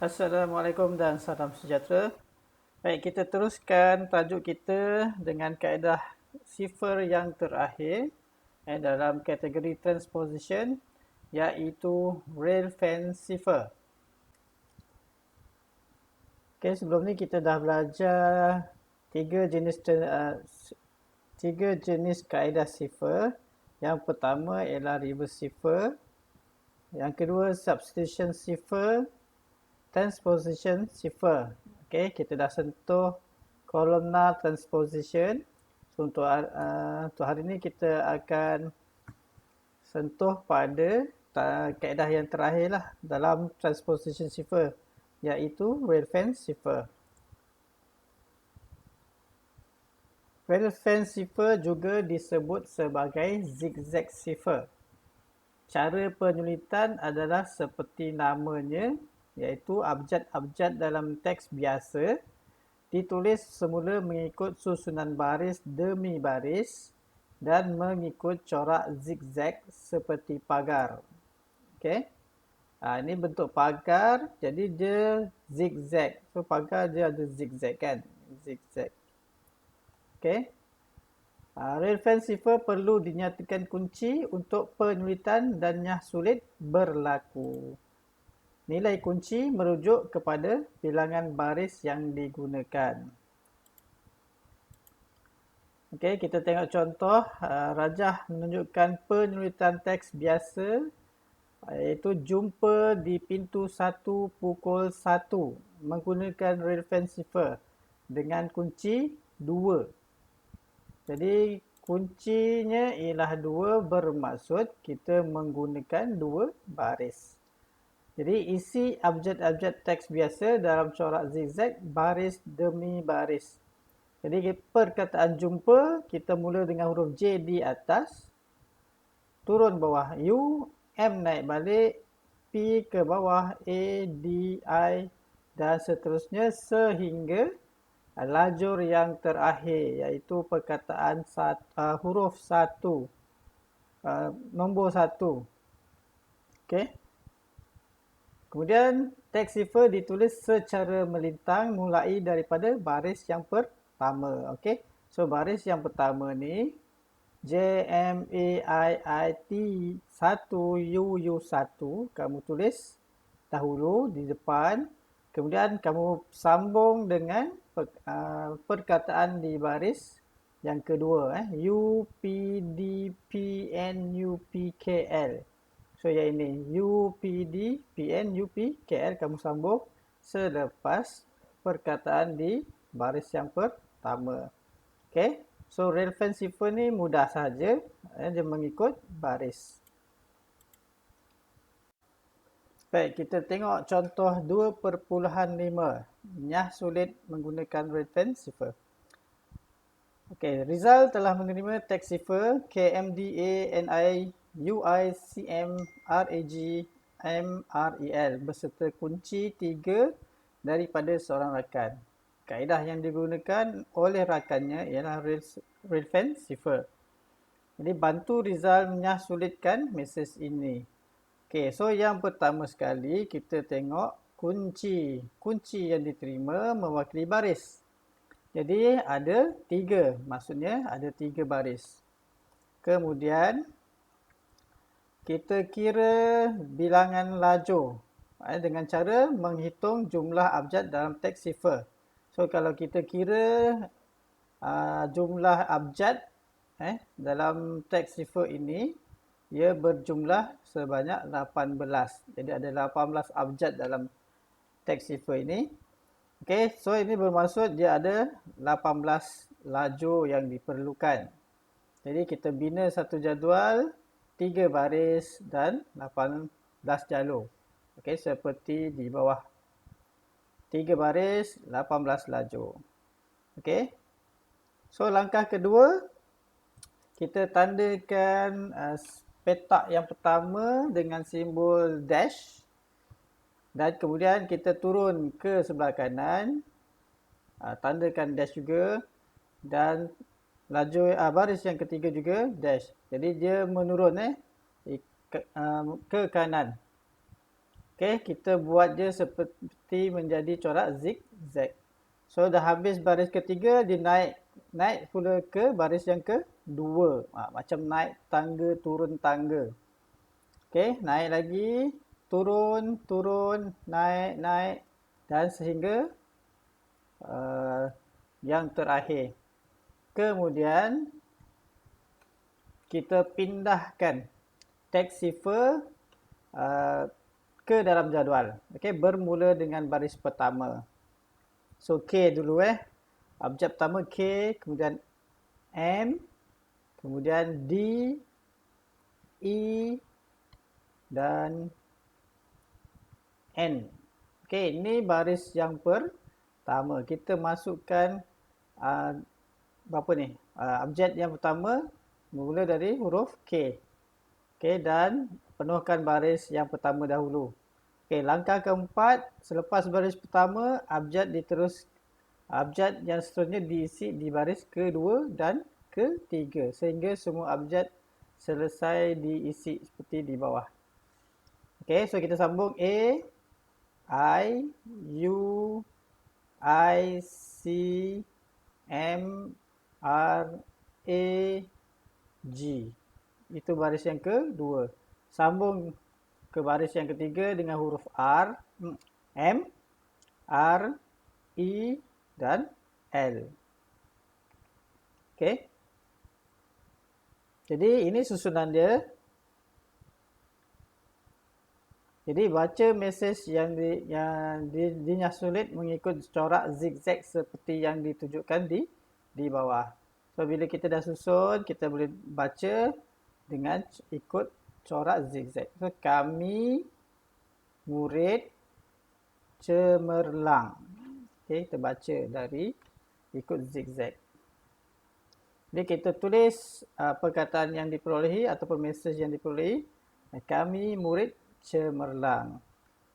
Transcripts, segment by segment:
Assalamualaikum dan salam sejahtera. Baik, kita teruskan tajuk kita dengan kaedah sifar yang terakhir dalam kategori transposition, iaitu rail fence cipher. Okay, sebelum ni kita dah belajar tiga jenis kaedah cipher. Yang pertama ialah reverse cipher, yang kedua substitution cipher, transposition cipher. Okey, kita dah sentuh columnar transposition. So, untuk hari ini kita akan sentuh pada kaedah yang terakhir lah dalam transposition cipher, iaitu rail fence cipher. Rail fence cipher juga disebut sebagai zigzag cipher. Cara penyulitan adalah seperti namanya, iaitu abjad-abjad dalam teks biasa ditulis semula mengikut susunan baris demi baris dan mengikut corak zigzag seperti pagar. Okey. Ini bentuk pagar, jadi dia zigzag. So pagar dia ada zigzag kan? Zigzag. Okey. Rail fence cipher perlu dinyatakan kunci untuk penyulitan dan nyah sulit berlaku. Nilai kunci merujuk kepada bilangan baris yang digunakan. Okey, kita tengok contoh. Rajah menunjukkan penyulitan teks biasa, iaitu jumpa di pintu 1 pukul 1 menggunakan rail fence cipher dengan kunci 2. Jadi kuncinya ialah 2, bermaksud kita menggunakan 2 baris. Jadi isi abjad-abjad teks biasa dalam corak zigzag baris demi baris. Jadi perkataan jumpa, kita mula dengan huruf J di atas, turun bawah U, M naik balik, P ke bawah, A, D, I dan seterusnya sehingga lajur yang terakhir, iaitu perkataan huruf 1, nombor 1. Okey. Kemudian teks cipher ditulis secara melintang mulai daripada baris yang pertama. Okey. So baris yang pertama ni JMAIIT 1 UU1 kamu tulis dahulu di depan, kemudian kamu sambung dengan perkataan di baris yang kedua, UPDPNUPKL. So yang ini UPDPNUPKL kamu sambung selepas perkataan di baris yang pertama. Okey. So rail fence cipher ni mudah saja, dia mengikut baris. Baik, kita tengok contoh 2.5. Nyah sulit menggunakan rail fence cipher. Okey, Rizal telah menerima teks cipher KMDA-NI-UICM-RAG-MREL beserta kunci 3 daripada seorang rakan. Kaedah yang digunakan oleh rakannya ialah rail fence cipher. Jadi bantu Rizal menyah sulitkan mesej ini. Okey, so yang pertama sekali kita tengok kunci. Kunci yang diterima mewakili baris. Jadi ada 3, maksudnya ada 3 baris. Kemudian kita kira bilangan lajur dengan cara menghitung jumlah abjad dalam teks cipher. So kalau kita kira jumlah abjad dalam teks cipher ini, ia berjumlah sebanyak 18. Jadi ada 18 abjad dalam teks cipher ini. Okey, so ini bermaksud dia ada 18 lajur yang diperlukan. Jadi kita bina satu jadual, 3 baris dan 18 jalur. Okey, seperti di bawah. 3 baris, 18 lajur. Okey. So langkah kedua, kita tandakan petak yang pertama dengan simbol dash. Dan kemudian kita turun ke sebelah kanan, tandakan dash juga, dan lajur baris yang ketiga juga dash. Jadi dia menurun ke kanan. Okey, kita buat je seperti menjadi corak zigzag. So dah habis baris ketiga, dia naik pula ke baris yang kedua. Macam naik tangga, turun tangga. Okey, naik lagi, turun, turun, naik, naik dan sehingga uh, yang terakhir. Kemudian kita pindahkan teks cipher ke dalam jadual. Okey, bermula dengan baris pertama. So K dulu Abjad pertama K, kemudian M, kemudian D, E dan N. Okey, ini baris yang pertama. Kita masukkan berapa ni? Abjad yang pertama bermula dari huruf K. Okey, dan penuhkan baris yang pertama dahulu. Okey, langkah keempat, selepas baris pertama, abjad yang seterusnya diisi di baris kedua dan ketiga sehingga semua abjad selesai diisi seperti di bawah. Okey, so kita sambung A, I, U, I, C, M, R, A, G. Itu baris yang kedua. Sambung ke baris yang ketiga dengan huruf R, M, R, E dan L. Okey. Jadi ini susunan dia. Jadi baca mesej yang dinyah sulit mengikut corak zigzag seperti yang ditunjukkan di bawah. So bila kita dah susun, kita boleh baca dengan ikut corak zigzag. So kami murid cemerlang. Okey, kita baca dari ikut zigzag. Jadi kita tulis perkataan yang diperolehi ataupun mesej yang diperolehi. Kami murid cemerlang.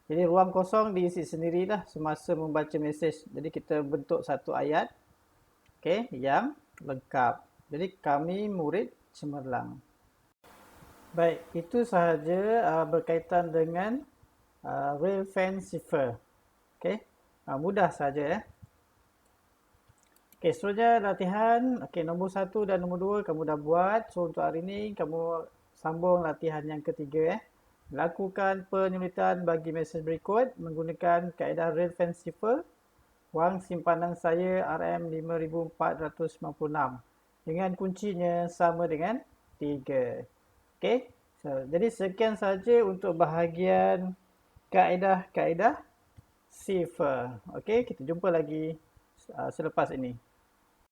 Jadi ruang kosong diisi sendirilah semasa membaca mesej. Jadi kita bentuk satu ayat yang lengkap. Jadi kami murid cemerlang. Baik, itu sahaja berkaitan dengan Railfan cipher. Mudah saja seterusnya latihan. Nombor 1 dan nombor 2 kamu dah buat. So untuk hari ini kamu sambung latihan yang ketiga Lakukan penyulitan bagi mesej berikut menggunakan kaedah Railfan cipher. Wang simpanan saya RM5,496 dengan kuncinya sama dengan 3. Jadi sekian saja untuk bahagian kaedah-kaedah cipher. Kita jumpa lagi selepas ini.